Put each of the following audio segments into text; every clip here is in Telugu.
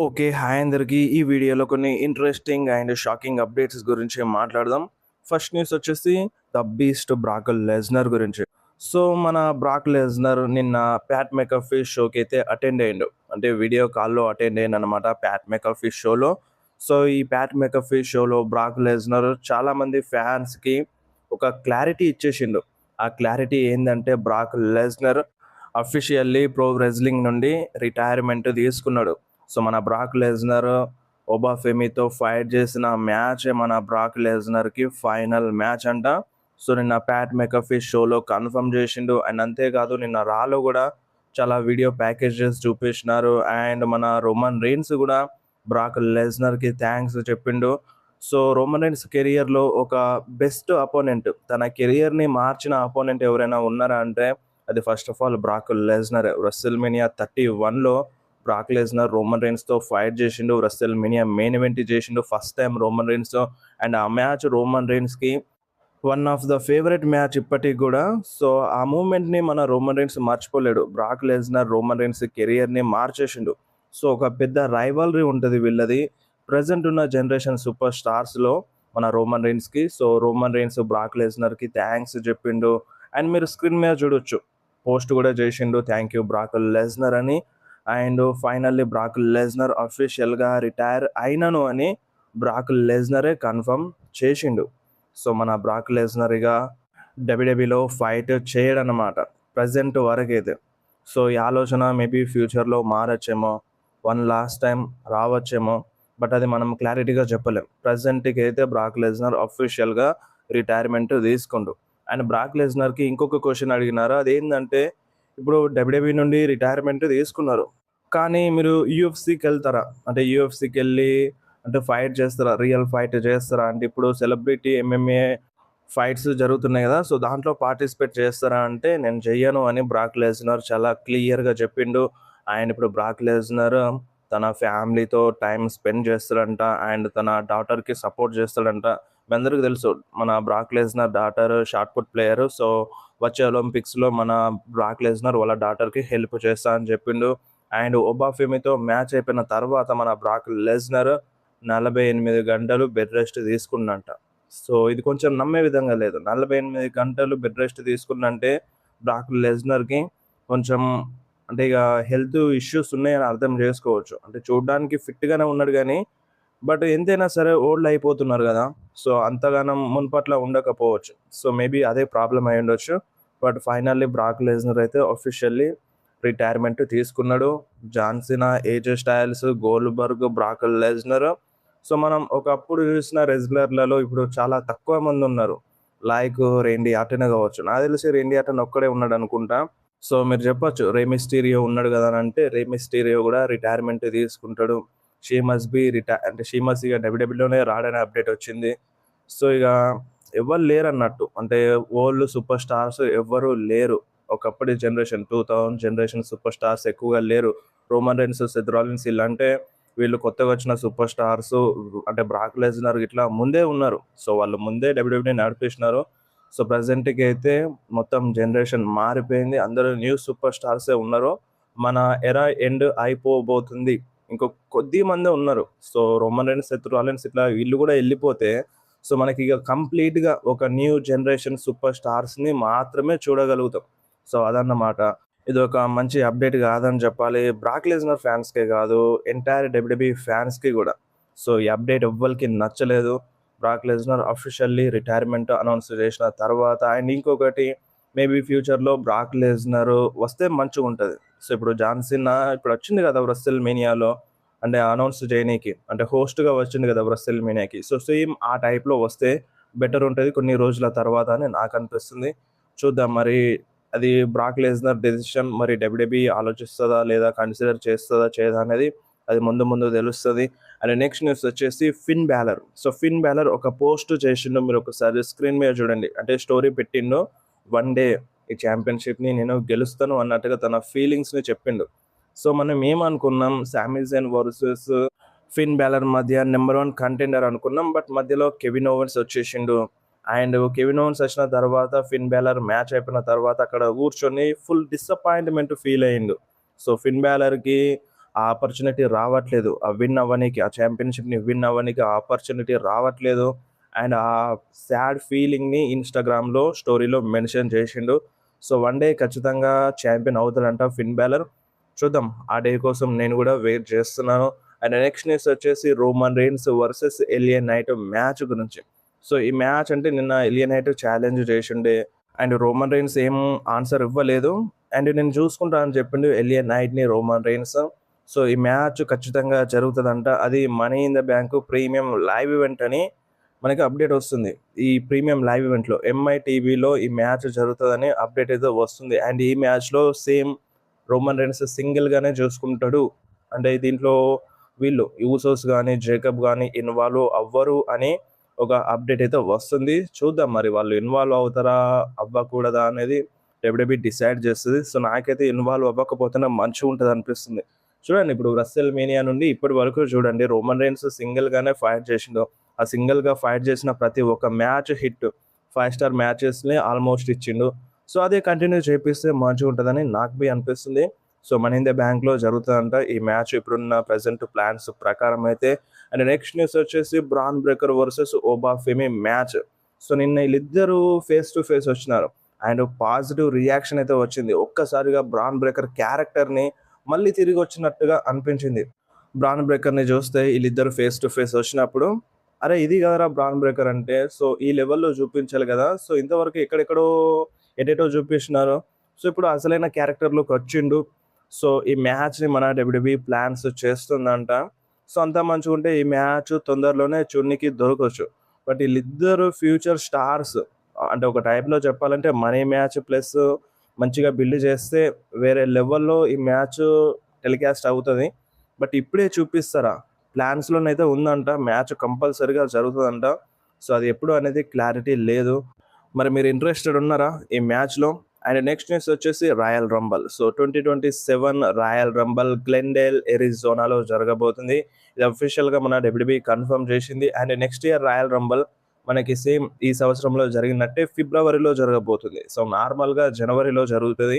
ఓకే. హాయ్ అందరికి. ఈ వీడియోలో కొన్ని ఇంట్రెస్టింగ్ అండ్ షాకింగ్ అప్డేట్స్ గురించి మాట్లాడదాం. ఫస్ట్ న్యూస్ వచ్చేసి ద బీస్ట్ బ్రాక్ లెస్నర్ గురించి. సో, మన బ్రాక్ లెస్నర్ నిన్న ప్యాట్ మెకఫీ షోకైతే అటెండ్ అయ్యిండు. అంటే వీడియో కాల్‌లో అటెండ్ అయ్యిండనమాట ప్యాట్ మెకఫీ షోలో. సో, ఈ ప్యాట్ మెకఫీ షోలో బ్రాక్ లెస్నర్ చాలామంది ఫ్యాన్స్‌కి ఒక క్లారిటీ ఇచ్చేసిండు. ఆ క్లారిటీ ఏందంటే Brock Lesnar officially pro wrestling నుండి రిటైర్మెంట్ తీసుకున్నాడు. సో, మన బ్రాక్ లెస్నర్ ఒబాఫెమీతో ఫైట్ చేసిన మ్యాచే మన బ్రాక్ లెస్నర్‌కి ఫైనల్ మ్యాచ్ అంట. సో, నిన్న ప్యాట్ మెకఫీ షోలో కన్ఫర్మ్ చేసిండు. అండ్ అంతేకాదు నిన్న రాలో కూడా చాలా వీడియో ప్యాకేజెస్ చూపించినారు. అండ్ మన రోమన్ రెయిన్స్ కూడా బ్రాక్ లెస్నర్‌కి థాంక్స్ చెప్పిండు. సో, రోమన్ రెయిన్స్ కెరియర్‌లో ఒక బెస్ట్ అపోనెంట్, తన కెరియర్‌ని మార్చిన అపోనెంట్ ఎవరైనా ఉన్నారా అంటే అది first of all Brock Lesnar. WrestleMania 31లో బ్రాక్ లెస్నర్ రోమన్ రెయిన్స్‌తో ఫైట్ చేసిండు. రెస్ల్‌మేనియా మెయిన్ ఈవెంట్ చేసిండు ఫస్ట్ టైం రోమన్ రెయిన్స్‌తో. అండ్ ఆ మ్యాచ్ రోమన్ రెయిన్స్‌కి one of the favourite match ఇప్పటికి గూడా. సో, ఆ మూవ్‌మెంట్‌ని మన రోమన్ రెయిన్స్ మర్చిపోలేడు. బ్రాక్ లెస్నర్ రోమన్ రెయిన్స్ కెరియర్‌ని మార్చేసిండు. సో, ఒక పెద్ద రైవల్రీ ఉంటది వీళ్ళది. ప్రెజెంట్ ఉన్న జనరేషన్ సూపర్ స్టార్స్‌లో మన రోమన్ రెయిన్స్‌కి. సో, రోమన్ రెయిన్స్ బ్రాక్ లెస్నర్‌కి థాంక్స్ చెప్పిండు. అండ్ మీరు స్క్రీన్ మీద చూడొచ్చు. పోస్ట్ కూడా చేసిండు. థాంక్ యూ బ్రాక్ లెస్నర్ అని. అండ్ ఫైనల్లీ బ్రాక్ లెస్నర్ అఫీషియల్‌గా రిటైర్ అయినను అని బ్రాక్ లెస్నరే కన్ఫర్మ్ చేసిండు. సో, మన బ్రాక్ లెస్నర్ ఇక డబ్ల్యూడబ్ల్యూఈలో ఫైట్ చేయడనమాట ప్రెజెంట్ వరకైతే. సో, ఈ ఆలోచన మేబీ ఫ్యూచర్‌లో మారొచ్చేమో, వన్ లాస్ట్ టైం రావచ్చేమో. బట్ అది మనం క్లారిటీగా చెప్పలేం. ప్రెజెంట్‌కి అయితే బ్రాక్ లెస్నర్ అఫీషియల్‌గా రిటైర్మెంట్ తీసుకుండు. అండ్ బ్రాక్ లెస్నర్‌కి ఇంకొక క్వెషన్ అడిగినారు. అదేంటంటే ఇప్పుడు డబ్ల్యూడబ్ల్యూఈ నుండి రిటైర్మెంట్ తీసుకున్నారు. కానీ మీరు యూఎఫ్‌సీకెళ్తారా? అంటే యూఎఫ్‌సీకెళ్ళి అంటే ఫైట్ చేస్తారా? రియల్ ఫైట్ చేస్తారా? అంటే ఇప్పుడు సెలబ్రిటీ ఎంఎంఏ ఫైట్స్ జరుగుతున్నాయి గదా! సో, దాంట్లో పార్టిసిపేట్ చేస్తారా అంటే నేను చెయ్యను అని బ్రాక్ లెస్నర్ చాలా క్లియర్‌గా చెప్పిండు. అండ్ ఇప్పుడు బ్రాక్ లెస్నర్ తన ఫ్యామిలీతో టైమ్ స్పెండ్ చేస్తాడంట. అండ్ తన డాటర్‌కి సపోర్ట్ చేస్తాడంట. మీ అందరికి తెలుసు మన Brock Lesnar daughter shot put player. So, వచ్చే ఒలింపిక్స్‌లో మన బ్రాక్ లెస్నర్ వాళ్ళ డాటర్‌కి హెల్ప్ చేస్తా అని చెప్పిండు. అండ్ ఒబాఫెమీతో మ్యాచ్ అయిపోయిన తర్వాత మన బ్రాక్ లెస్నర్ 48 గంటలు బెడ్ రెస్ట్ తీసుకున్నంట. సో, ఇది కొంచెం నమ్మే విధంగా లేదు. 48 గంటలు బెడ్ రెస్ట్ తీసుకున్నంటే బ్రాక్ లెస్నర్‌కి కొంచెం అంటే ఇక హెల్త్ ఇష్యూస్ ఉన్నాయని అర్థం చేసుకోవచ్చు. అంటే చూడ్డానికి ఫిట్‌గానే ఉన్నాడు గానీ, బట్ ఎంతైనా సరే ఓల్డ్ అయిపోతున్నారు గదా! సో, అంతగానం మునుపట్ల ఉండకపోవచ్చు. సో, మేబీ అదే ప్రాబ్లమ్ అయ్యుండొచ్చు. బట్ ఫైనల్లీ బ్రాక్ లెస్నర్ అయితే ఆఫీషియల్లీ రిటైర్మెంట్ తీసుకున్నాడు. John Cena, AJ Styles, Goldberg, Brock Lesnar. So, మనం ఒకప్పుడు చూసిన రెజ్లర్‌లలో ఇప్పుడు చాలా తక్కువ మందున్నారు. లైక్ రేండీ ఆర్టనే కావచ్చు. నాకు తెలిసి రేండీ ఆర్టన్ ఒక్కడే ఉన్నాడనుకుంటా. సో, మీరు చెప్పొచ్చు రే మిస్టీరియో ఉన్నాడు గదా! అని అంటే రే మిస్టీరియో గూడా రిటైర్మెంట్ తీసుకుంటాడు. షీ మస్ట్ ఇగ డబ్ల్యూడబ్ల్యూలోనే రాడనే అప్డేట్ వచ్చింది. సో, ఇగ ఎవ్వరు లేరన్నట్టు. అంటే ఓల్డ్ సూపర్ స్టార్స్ ఎవ్వరు లేరు. ఒకప్పటి జనరేషన్ 2000 జనరేషన్ సూపర్ స్టార్స్ ఎక్కువగా లేరు. రోమన్ రెయిన్స్, సెత్ రాలిన్స్ ఈళ్ళంటే వీళ్ళు కొత్తగా వచ్చిన సూపర్ స్టార్స్. అంటే బ్రాక్ లెస్నర్ ఇట్లా ముందే ఉన్నారు. సో, వాళ్ళు ముందే డబ్ల్యూడబ్ల్యూఈ నడిపేసినారు. సో, ప్రెజెంట్‌కి అయితే మొత్తం జనరేషన్ మారిపోయింది. అందరూ న్యూ సూపర్ స్టార్సే ఉన్నారు. మన ఎరా ఎండ్ అయిపోబోతుంది. ఇంకో కొద్ది మందే ఉన్నారు. So, Roman rains, Seth Rollins ఇట్లా వీళ్ళు కూడా ఎళ్ళిపోతే సో, మనకిగ కంప్లీట్‌గా ఒక న్యూ జనరేషన్ సూపర్ స్టార్స్‌ని మాత్రమే చూడగలుగుతాం. సో, అదన్నమాట. ఇదొక మంచి అప్డేట్ కాదని చెప్పాలి. బ్రాక్ లెస్నర్ ఫ్యాన్స్‌కే కాదు, ఎంటైర్ డబ్ల్యూడబ్ల్యూఈ ఫ్యాన్స్‌కి గూడా. సో, ఈ అప్డేట్ ఎవ్వలికి నచ్చలేదు. Brock Lesnar officially retirement announce చేసిన తర్వాత అండ్ ఇంకొకటి మేబీ ఫ్యూచర్‌లో బ్రాక్ లెస్నర్ వస్తే మంచిగుంటది. సో, ఇప్పుడు జాన్ సీనా ఇప్పుడొచ్చింది కదా! రెస్ల్‌మేనియాలో అంటే అనౌన్స్ చేయనీకి. అంటే హోస్ట్‌గా వచ్చిండు కదా! రెస్ల్‌మేనియాకి. సో, సేమ్ ఆ టైప్‌లో వస్తే బెటర్ ఉంటది కొన్ని రోజుల తర్వాత అని నాకనిపిస్తుంది. చూద్దాం మరి అది బ్రాక్ లెస్నర్ డెసిషన్ మరి డబ్ల్యూడబ్ల్యూఈ ఆలోచిస్తదా? లేదా కన్సిడర్ చేస్తదా? చేయదా? అనేది అది ముందు ముందు తెలుస్తది. అండ్ నెక్స్ట్ న్యూస్ వచ్చేసి ఫిన్ బాలర్. సో, ఫిన్ బాలర్ ఒక పోస్ట్ చేసిండు. మీరు ఒకసారి స్క్రీన్ మీద చూడండి. అంటే స్టోరీ పెట్టిండు. వన్ డే ఈ ఛాంపియన్‌షిప్‌ని నేను గెలుస్తాను అన్నట్టుగా తన ఫీలింగ్స్‌ని చెప్పిండు. సో, మనం ఏమనుకున్నాం సామీ జైన్ వర్సెస్ ఫిన్ బాలర్ మధ్య నంబర్ 1 కంటెండర్ అనుకున్నాం. బట్ మధ్యలో కెవిన్ ఓవెన్స్ వచ్చేసిండు. అండ్ కెవిన్ ఓవెన్స్ వచ్చిన తర్వాత ఫిన్ బాలర్ మ్యాచ్ అయిపోయిన తర్వాత అక్కడ కూర్చొని ఫుల్ డిసప్పాయింట్‌మెంట్ ఫీల్ అయ్యిండు. సో, ఫిన్ బాలర్‌కి ఆ ఆపర్చునిటీ రావట్లేదు. విన్ అవ్వనీకి, ఆ ఛాంపియన్‌షిప్‌ని విన్ అవ్వనీకి ఆపర్చునిటీ రావట్లేదు. అండ్ ఆ సాడ్ ఫీలింగ్‌ని ఇన్‌స్టాగ్రామ్‌లో స్టోరీలో మెన్షన్ చేసిండు. సో, వన్ డే ఖచ్చితంగా ఛాంపియన్ అవుతాడంట ఫిన్ బాలర్. చూద్దాం. ఆ డే కోసం నేను గూడా వెయిట్ చేస్తున్నాను. అండ్ నెక్స్ట్ న్యూస్ వచ్చేసి Roman Reigns versus LA Knight match గురించి. సో, ఈ మ్యాచ్ అంటే నిన్న ఎలియా నైట్ ఛాలెంజ్ చేసిండే. అండ్ రోమన్ రెయిన్స్ ఏం ఆన్సర్ ఇవ్వలేదు. అండ్ నేను చూసుకుంటా అని చెప్పిండు ఎలియా నైట్‌ని రోమన్ రెయిన్స్. సో, ఈ మ్యాచ్ ఖచ్చితంగా జరుగుతదంట. అది money in the bank premium live event అని మనకి అప్డేట్ వస్తుంది. ఈ ప్రీమియం లైవ్ ఈవెంట్‌లో ఎంఐ టీవీలో ఈ మ్యాచ్ జరుగుతదని అప్డేట్ అయితే వస్తుంది. అండ్ ఈ మ్యాచ్‌లో సేమ్ రోమన్ రెయిన్స్ సింగిల్‌గానే చూసుకుంటాడు. అంటే దీంట్లో వీళ్ళు యూసోస్ గానీ, జేకబ్ గానీ ఇన్వాల్వ్ అవ్వరు అని ఒక అప్డేట్ అయితే వస్తుంది. చూద్దాం మరి వాళ్ళు ఇన్వాల్వ్ అవుతారా? అవ్వకూడదా? అనేది డబ్ల్యూడబ్ల్యూఈ డిసైడ్ చేస్తది. సో, నాకైతే ఇన్వాల్వ్ అవ్వకపోతేనే మంచిగుంటదనిపిస్తుంది. చూడండి ఇప్పుడు రెస్సెల్ మేనియా నుండి ఇప్పటి వరకు చూడండి రోమన్ రెయిన్స్ సింగిల్‌గానే ఫైట్ చేసిండు. ఆ సింగిల్‌గా ఫైట్ చేసిన ప్రతి ఒక్క మ్యాచ్ హిట్. 5 స్టార్ మ్యాచెస్‌ని ఆల్మోస్ట్ ఇచ్చిండు. సో, అదే కంటిన్యూ చేపిస్తే మంచిగుంటదని నాకు బి అనిపిస్తుంది. సో, మనీ ఇన్ ద బ్యాంక్‌లో జరుగుతదంట ఈ మ్యాచ్ ఇప్పుడున్న ప్రెజెంట్ ప్లాన్స్ ప్రకారం అయితే. అండ్ నెక్స్ట్ న్యూస్ వచ్చేసి Bron Breakker versus Oba Femi match. So, నిన్న వీళ్ళిద్దరూ ఫేస్ టు ఫేస్ వచ్చినారు. అండ్ పాజిటివ్ రియాక్షన్ అయితే వచ్చింది. ఒక్కసారిగా బ్రాన్ బ్రేకర్ క్యారెక్టర్‌ని మళ్ళీ తిరిగొచ్చినట్టుగా అనిపించింది. బ్రాన్ బ్రేకర్‌ని చూస్తే ఈళ్ళిద్దరు ఫేస్ టు ఫేస్ వచ్చినప్పుడు, అరే! ఇది కదరా బ్రాన్ బ్రేకర్ అంటే. సో, ఈ లెవెల్‌లో చూపించాలి కదా! సో, ఇంతవరకు ఎక్కడెక్కడో ఎటేటో చూపిస్తున్నారు. సో, ఇప్పుడు అసలైన క్యారెక్టర్‌లోకొచ్చిండు. సో, ఈ మ్యాచ్‌ని మన డబ్ల్యూడబ్ల్యూఈ ప్లాన్స్ చేస్తుందంట. సో, అంతా మంచిగుంటే ఈ మ్యాచ్ తొందరలోనే చూడనీకి దొరకొచ్చు. బట్ ఈళ్ళిద్దరు ఫ్యూచర్ స్టార్స్. అంటే ఒక టైప్‌లో చెప్పాలంటే మనీ మ్యాచ్ ప్లస్ మంచిగా బిల్డ్ చేస్తే వేరే లెవెల్‌లో ఈ మ్యాచ్ టెలికాస్ట్ అవుతది. బట్ ఇప్పుడే చూపిస్తారా? ప్లాన్స్‌లోనైతే ఉందంట. మ్యాచ్ కంపల్సరీగా జరుగుతదంట. సో, అది ఎప్పుడు అనేది క్లారిటీ లేదు. మరి మీరు ఇంట్రెస్టెడ్ ఉన్నారా ఈ మ్యాచ్‌లో? అండ్ నెక్స్ట్ న్యూస్ వచ్చేసి Royal Rumble. So, 2027 Royal Rumble Glendale, అరిజోనాలో జరగబోతుంది. ఇది అఫీషియల్‌గా మన డబ్ల్యూడబ్ల్యూఈ కన్ఫర్మ్ చేసింది. And next year Royal Rumble మనకి సేమ్ ఈ సంవత్సరంలో జరిగినట్టే ఫిబ్రవరిలో జరగబోతుంది. సో, నార్మల్‌గా జనవరిలో జరుగుతది.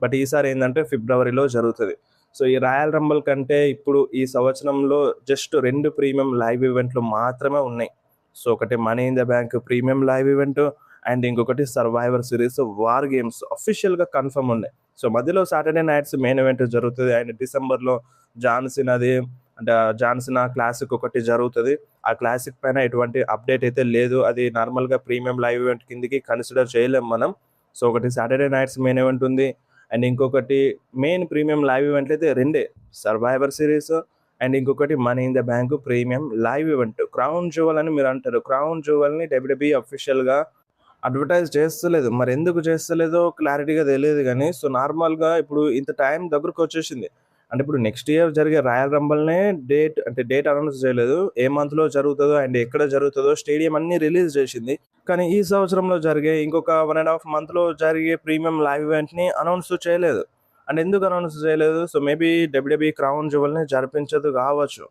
బట్ ఈసారి ఏందంటే ఫిబ్రవరిలో జరుగుతది. సో, ఈ రాయల్ రంబల్ కంటే ఇప్పుడు ఈ సంవత్సరంలో జస్ట్ 2 ప్రీమియం లైవ్ ఈవెంట్లు మాత్రమే ఉన్నాయి. సో, ఒకటి money in the bank premium live event and ఇంకొకటి సర్వైవర్ సిరీస్ వార్ గేమ్స్ అఫీషియల్‌గా కన్ఫర్మ్ ఉన్నాయి. సో, మధ్యలో సాటర్‌డే నైట్స్ మెయిన్ ఈవెంట్ జరుగుతది. అండ్ డిసెంబర్‌లో జాన్ సీనాది అంటే జాన్ సీనా క్లాసిక్ ఒకటి జరుగుతది. ఆ క్లాసిక్ పైన ఎటువంటి అప్డేట్ అయితే లేదు. అది నార్మల్‌గా ప్రీమియం లైవ్ ఈవెంట్ కిందకి కన్సిడర్ చేయలేం మనం. సో, ఒకటి సాటర్‌డే నైట్స్ మెయిన్ ఈవెంట్ ఉంది. అండ్ ఇంకొకటి మెయిన్ ప్రీమియం లైవ్ ఈవెంట్లు అయితే రెండే. సర్వైవర్ సిరీస్ అండ్ ఇంకొకటి money in the bank premium live event. Crown jewel అని మీరు అంటారు. క్రౌన్ జ్యువెల్‌ని డబ్ల్యూడబ్ల్యూఈ అఫీషియల్‌గా అడ్వర్టైజ్ చేస్తలేదు. మరెందుకు చేస్తలేదో క్లారిటీగా తెలీదు గానీ, సో, నార్మల్‌గా ఇప్పుడు ఇంత టైం దగ్గరకొచ్చేసింది. అంటే ఇప్పుడు నెక్స్ట్ ఇయర్ జరిగే రాయల్ రంబల్‌నే డేట్ అనౌన్స్ చేయలేదు. ఏ మంత్‌లో జరుగుతదో అండ్ ఎక్కడ జరుగుతదో స్టేడియం అన్నీ రిలీజ్ చేసింది. కానీ ఈ సంవత్సరంలో జరిగే ఇంకొక 1 ½ మంత్‌లో జరిగే ప్రీమియం లైవ్ ఈవెంట్‌ని అనౌన్స్ చేయలేదు. అండ్ ఎందుకు అనౌన్స్ చేయలేదు? సో, మేబీ డబ్ల్యూడబ్ల్యూఈ క్రౌన్ జ్యువెల్‌ని జరిపించదు కావచ్చు.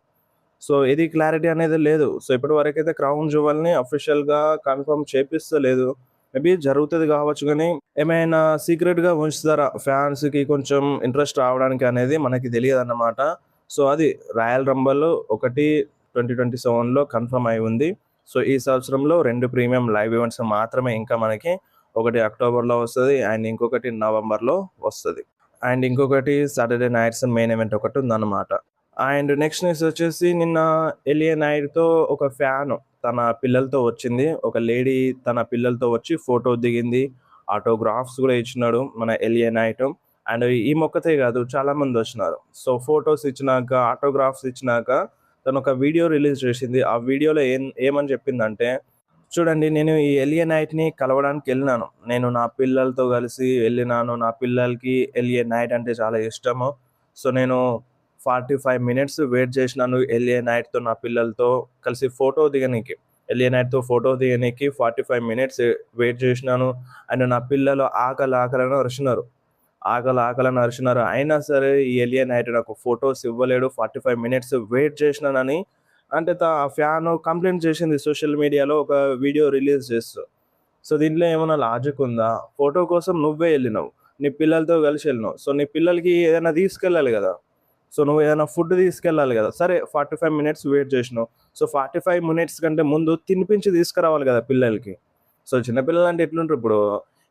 సో, ఇది క్లారిటీ అనేది లేదు. సో, ఇప్పటి వరకైతే క్రౌన్ జ్యువెల్‌ని అఫీషియల్‌గా కన్ఫర్మ్ చేపిస్తలేదు. మేబీ జరుగుతది కావచ్చు గానీ, ఏమైనా సీక్రెట్‌గా ఉంచుతారా ఫ్యాన్స్‌కి కొంచెం ఇంట్రెస్ట్ రావడానికి అనేది మనకి తెలియదన్నమాట. సో, అది రాయల్ రంబల్ ఒకటి 2027లో కన్ఫర్మ్ అయి ఉంది. సో, ఈ సంవత్సరంలో 2 ప్రీమియం లైవ్ ఈవెంట్స్ మాత్రమే ఇంకా మనకి. ఒకటి అక్టోబర్‌లో వస్తది అండ్ ఇంకొకటి నవంబర్‌లో వస్తది. అండ్ ఇంకొకటి సాటర్‌డే నైట్స్ మెయిన్ ఈవెంట్ ఒకటి ఉందన్నమాట. అండ్ నెక్స్ట్ న్యూస్ వచ్చేసి నిన్న ఎలియా నైట్‌తో ఒక ఫ్యాను తన పిల్లలతో వచ్చింది. ఒక లేడీ తన పిల్లలతో వచ్చి ఫోటో దిగింది. ఆటోగ్రాఫ్స్ గూడా ఇచ్చినాడు మన ఎలియా నైట్. అండ్ ఈమొక్కతే గాదు చాలామందొచ్చినారు. సో, ఫోటోస్ ఇచ్చినాక, ఆటోగ్రాఫ్స్ ఇచ్చినాక తనొక వీడియో రిలీజ్ చేసింది. ఆ వీడియోలో ఏమని చెప్పిందంటే, చూడండి నేను ఈ ఎలియా నైట్‌ని కలవడానికెళ్ళినాను. నేను నా పిల్లలతో కలిసి వెళ్ళినాను. నా పిల్లలకి ఎలియా నైట్ అంటే చాలా ఇష్టము. సో, నేను 45 మినిట్స్ వెయిట్ చేసినాను ఎలియా నైట్‌తో నా పిల్లలతో కలిసి ఫోటో దిగనీకి. ఎలియా నైట్‌తో ఫోటో దిగనీకి 45 మినిట్స్ వెయిట్ చేసినాను. అండ్ నా పిల్లలు ఆకలని అరిచినారు. ఆకలని అరిచినారు. అయినా సరే ఈ ఎలియా నైట్ నాకు ఫోటోస్ ఇవ్వలేడు. 45 మినిట్స్ వెయిట్ చేసినానని అంటే ఆ ఫ్యాను కంప్లెయింట్ చేసింది సోషల్ మీడియాలో ఒక వీడియో రిలీజ్ చేస్తూ. సో, దీంట్లో ఏమన్నా లాజిక్ ఉందా? ఫోటో కోసం నువ్వే ఎళ్ళినావు. నీ పిల్లలతో కలిసి ఎళ్ళినావు. సో, నీ పిల్లలకి ఏదైనా తీసుకెళ్ళాలి గదా! సో నువ్వు ఏదైనా ఫుడ్ తీసుకెళ్ళాలి కదా, సరే 45 మినిట్స్ వెయిట్ చేసినావు. సో 45 మినిట్స్ కంటే ముందు తినిపించి తీసుకురావాలి కదా పిల్లలకి. సో చిన్నపిల్లలు అంటే ఎట్లుంటారు ఇప్పుడు,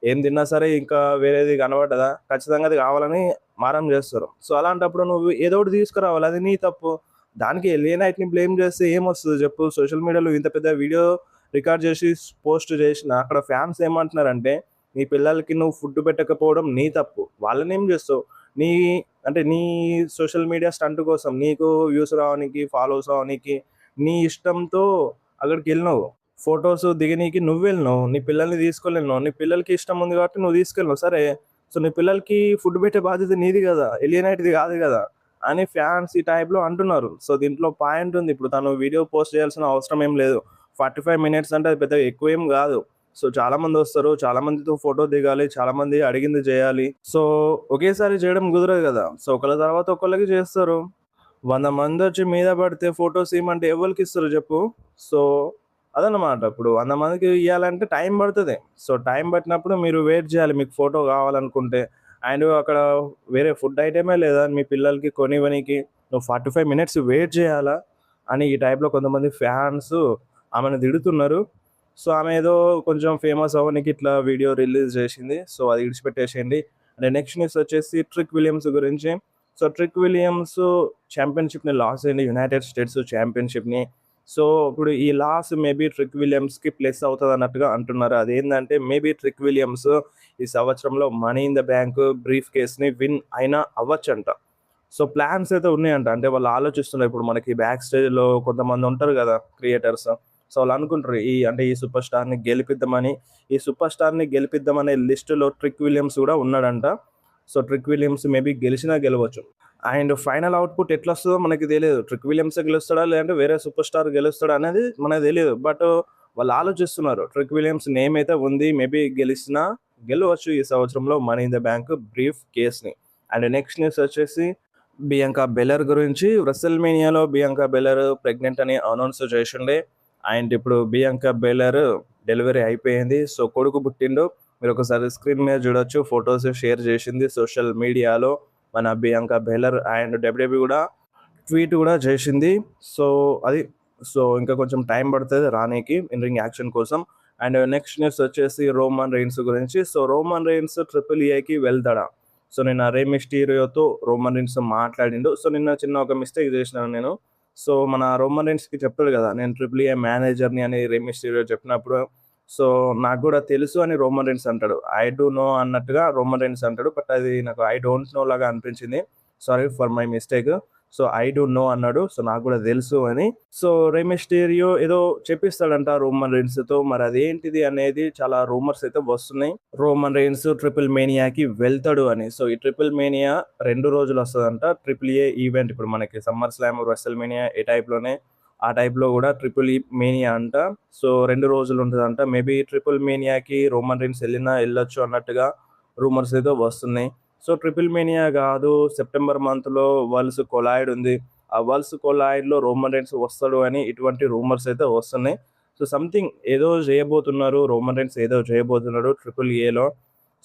ఏం తిన్నా సరే ఇంకా వేరేది కనబడ్డదా ఖచ్చితంగా అది కావాలని మారం చేస్తారు. సో అలాంటప్పుడు నువ్వు ఏదో ఒకటి తీసుకురావాలి, అది నీ తప్పు. దానికి ఎలియనైట్ని బ్లేమ్ చేస్తే ఏమొస్తుంది చెప్పు. సోషల్ మీడియాలో ఇంత పెద్ద వీడియో రికార్డ్ చేసి పోస్ట్ చేసిన అక్కడ ఫ్యాన్స్ ఏమంటున్నారంటే, నీ పిల్లలకి నువ్వు ఫుడ్ పెట్టకపోవడం నీ తప్పు. వాళ్ళనేం చేస్తావు, నీ అంటే నీ సోషల్ మీడియా స్టంట్ కోసం నీకు వ్యూస్ రావడానికి, ఫాలోవర్స్ రావడానికి నీ ఇష్టంతో అక్కడికి వెళ్ళినావు. ఫొటోస్ దిగనీకి నువ్వెళ్ళినావు. నీ పిల్లల్ని తీసుకెళ్ళినావు. నీ పిల్లలకి ఇష్టం ఉంది కాబట్టి నువ్వు తీసుకెళ్ళినావు. సరే. సో నీ పిల్లలకి ఫుడ్ పెట్టే బాధ్యత నీది కదా, ఎలియనైట్‌ది కాదు కదా అని ఫ్యాన్స్ ఈ టైప్‌లో అంటున్నారు. సో దీంట్లో పాయింట్ ఉంది. ఇప్పుడు తను వీడియో పోస్ట్ చేయాల్సిన అవసరం ఏం లేదు. 45 మినిట్స్ అంటే అది పెద్దగా ఎక్కువేం గాదు. సో చాలామందొస్తారు. చాలా మందితో ఫోటో దిగాలి. చాలామంది అడిగింది జేయాలి. సో ఒకేసారి చేయడం కుదరదు గదా! సో ఒకళ్ళ తర్వాత ఒకళ్ళకి చేస్తారు. 100 మందొచ్చి మీద పడితే ఫోటోస్ ఇయ్యమంటే ఎవ్వలికిస్తారు జెప్పు. సో అదనమాట. ఇప్పుడు 100 మందికి ఇయ్యాలంటే టైం పడతది. సో టైం పట్టినప్పుడు మీరు వెయిట్ జేయాలి మీకు ఫోటో కావాలనుకుంటే. అండ్ అక్కడ వేరే ఫుడ్ ఐటమే లేదా మీ పిల్లలకి కొనివ్వనీకి. నువ్వు 45 మినిట్స్ వెయిట్ జేయాలా? అని ఈ టైప్‌లో కొంతమంది ఫ్యాన్స్ ఆమెను తిడుతున్నారు. సో ఆమె ఏదో కొంచెం ఫేమస్ అవ్వనీకి ఇట్లా వీడియో రిలీజ్ చేసింది. సో అది ఇడిచిపెట్టేసేయండి. అండ్ నెక్స్ట్ న్యూస్ వచ్చేసి ట్రిక్ విలియమ్స్ గురించి. సో ట్రిక్ విలియమ్స్ ఛాంపియన్‌షిప్‌ని లాస్ అయింది. యునైటెడ్ స్టేట్స్ ఛాంపియన్‌షిప్‌ని. సో ఇప్పుడు ఈ లాస్ మేబీ ట్రిక్ విలియమ్స్‌కి ప్లస్ అవుతదన్నట్టుగా అంటున్నారు. అదేందంటే మేబీ ట్రిక్ విలియమ్స్ ఈ సంవత్సరంలో money in the bank brief కేస్‌ని విన్ అయినా అవ్వచ్చంట. సో ప్లాన్స్ అయితే ఉన్నాయంట. అంటే వాళ్ళు ఆలోచిస్తున్నారు. ఇప్పుడు మనకి బ్యాక్ స్టేజ్‌లో కొంతమంది ఉంటారు గదా క్రియేటర్స్. సో వాళ్ళు అనుకుంటారు అంటే ఈ సూపర్ స్టార్‌ని గెలిపిద్దామని. ఈ సూపర్ స్టార్‌ని గెలిపిద్దామనే లిస్ట్‌లో ట్రిక్ విలియమ్స్ గూడా ఉన్నాడంట. సో ట్రిక్ విలియమ్స్ మేబీ గెలిచినా గెలవచ్చు. అండ్ ఫైనల్ అవుట్‌పుట్ ఎట్లొస్తదో మనకి తెలీదు. ట్రిక్ విలియమ్సే గెలుస్తాడా? లేదంటే వేరే సూపర్ స్టార్ గెలుస్తాడా? అనేది మనకు తెలీదు. బట్ వాళ్ళు ఆలోచిస్తున్నారు. ట్రిక్ విలియమ్స్ నేమ్ అయితే ఉంది. మేబీ గెలిచినా గెలవచ్చు ఈ సంవత్సరంలో money in the bank brief కేస్‌ని. అండ్ నెక్స్ట్ న్యూస్ వచ్చేసి బియాంకా బెలర్ గురించి. రెసల్‌మేనియాలో బియాంకా బెలర్ ప్రెగ్నెంట్ అని అనౌన్స్ చేసిండే. అండ్ ఇప్పుడు బియాంకా బెలర్ డెలివరీ అయిపోయింది. సో కొడుకు పుట్టిండు. మీరొకసారి స్క్రీన్ మీద చూడొచ్చు. ఫోటోస్ షేర్ చేసింది సోషల్ మీడియాలో మన బియాంకా బెలర్. అండ్ డబ్ల్యూడబ్ల్యూఈ కూడా ట్వీట్ కూడా చేసింది. సో అది. సో ఇంకా కొంచెం టైం పడతది రానీకి ఇన్ రింగ్ యాక్షన్ కోసం. అండ్ నెక్స్ట్ న్యూస్ వచ్చేసి రోమన్ రెయిన్స్ గురించి. సో రోమన్ రెయిన్స్ ట్రిపుల్ ఏకి వెళ్తాడా? సో నిన్న రే మిస్టీరియోతో రోమన్ రెయిన్స్ మాట్లాడిండు. సో నిన్న చిన్న ఒక మిస్టేక్ చేసినాను నేను. సో మన రోమన్ రెయిన్స్‌కి చెప్తాడు కదా, నేను ట్రిపుల్ ఏ మేనేజర్‌ని అని రే మిస్టీరియో చెప్పినప్పుడు, సో నాకు కూడా తెలుసు అని రోమన్ రెయిన్స్ అంటాడు. ఐ డు నో అన్నట్టుగా రోమన్ రెయిన్స్ అంటాడు. బట్ అది నాకు ఐ డోంట్ నో లాగా అనిపించింది. Sorry for my mistake. So I do know అన్నాడు. సో నాకు కూడా తెలుసు అని. సో రే మిస్టీరియో ఏదో చెప్పిస్తాడంట రోమన్ రెయిన్స్‌తో. మరి అదేంటిది అనేది చాలా రూమర్స్ అయితే వస్తున్నాయి. రోమన్ రెయిన్స్ ట్రిపుల్ మేనియాకి వెళ్తాడు అని. సో ఈ ట్రిపుల్ మేనియా 2 రోజులు వస్తదంట. ట్రిపుల్ ఏ ఈవెంట్ ఇప్పుడు మనకి సమ్మర్ స్లామ్, రెసల్‌మేనియా ఏ టైప్‌లోనే ఆ టైప్‌లో కూడా ట్రిపుల్ ఈ మేనియా అంట. సో 2 రోజులు ఉంటదంట. మేబీ ట్రిపుల్ మేనియాకి రోమన్ రెయిన్స్ ఎళ్ళొచ్చు అన్నట్టుగా రూమర్స్ అయితే వస్తున్నాయి. సో ట్రిపుల్ మేనియా కాదు, సెప్టెంబర్ మంత్‌లో వల్స్ కొలాయిడ్ ఉంది. ఆ వల్స్ కొలాయిడ్‌లో రోమన్ రెయిన్స్ వస్తాడు అని ఇటువంటి రూమర్స్ అయితే వస్తున్నాయి. సో సంథింగ్ ఏదో చేయబోతున్నారు. రోమన్ రెయిన్స్ ఏదో చేయబోతున్నాడు ట్రిపుల్ ఏలో.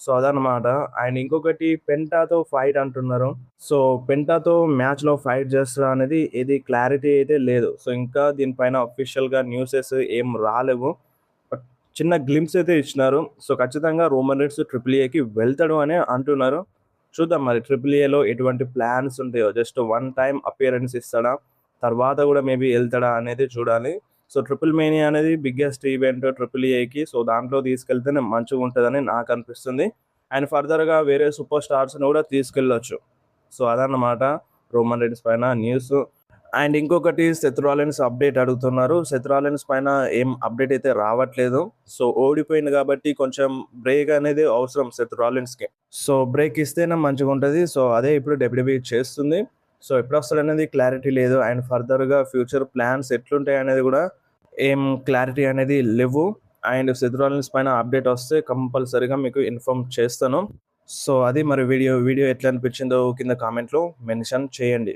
సో అదనమాట. అండ్ ఇంకొకటి పెంటాతో ఫైట్ అంటున్నారు. సో పెంటాతో మ్యాచ్‌లో ఫైట్ చేస్తాడా అనేది ఏది క్లారిటీ అయితే లేదు. సో ఇంకా దీనిపైన అఫీషియల్‌గా న్యూసెస్ ఏం రాలేవు. బట్ చిన్న గ్లింప్స్ అయితే ఇచ్చినారు. సో ఖచ్చితంగా రోమన్ రెయిన్స్ ట్రిపుల్ ఏకి వెళ్తాడు అనే అంటున్నారు. చూద్దాం మరి ట్రిపుల్ ఏలో ఎటువంటి ప్లాన్స్ ఉంటాయో. జస్ట్ వన్ టైమ్ అపియరెన్స్ ఇస్తాడా? తర్వాత కూడా మేబీ ఎళ్తాడా అనేది చూడాలి. సో ట్రిపుల్ మేనియా అనేది బిగ్గెస్ట్ ఈవెంట్ ట్రిపుల్ ఏకి. సో దాంట్లో తీసుకెళ్తేనే మంచిగుంటదని నాకనిపిస్తుంది. అండ్ ఫర్దర్‌గా వేరే సూపర్ స్టార్స్‌ని కూడా తీసుకెళ్ళొచ్చు. సో అదన్నమాట రోమన్ రెయిన్స్ పైన న్యూస్. అండ్ ఇంకొకటి సెత్ రాలిన్స్ అప్డేట్ అడుగుతున్నారు. సెత్ రాలిన్స్ పైన ఏం అప్డేట్ అయితే రావట్లేదు. సో ఓడిపోయింది కాబట్టి కొంచెం బ్రేక్ అనేది అవసరం సెత్ రాలిన్స్‌కి. సో బ్రేక్ ఇస్తేనే మంచిగుంటది. సో అదే ఇప్పుడు డబ్ల్యూడబ్ల్యూఈ చేస్తుంది. సో ఎప్పుడొస్తాడనేది క్లారిటీ లేదు. అండ్ ఫర్దర్‌గా ఫ్యూచర్ ప్లాన్స్ ఎట్లుంటాయనేది కూడా ఏం క్లారిటీ అనేది లెవ్వు. అండ్ సెత్ రాలిన్స్ పైన అప్డేట్ వస్తే కంపల్సరీగా మీకు ఇన్ఫార్మ్ చేస్తాను. సో అది మరి వీడియో ఎట్లా అనిపించిందో కింద కామెంట్‌లో మెన్షన్ చేయండి.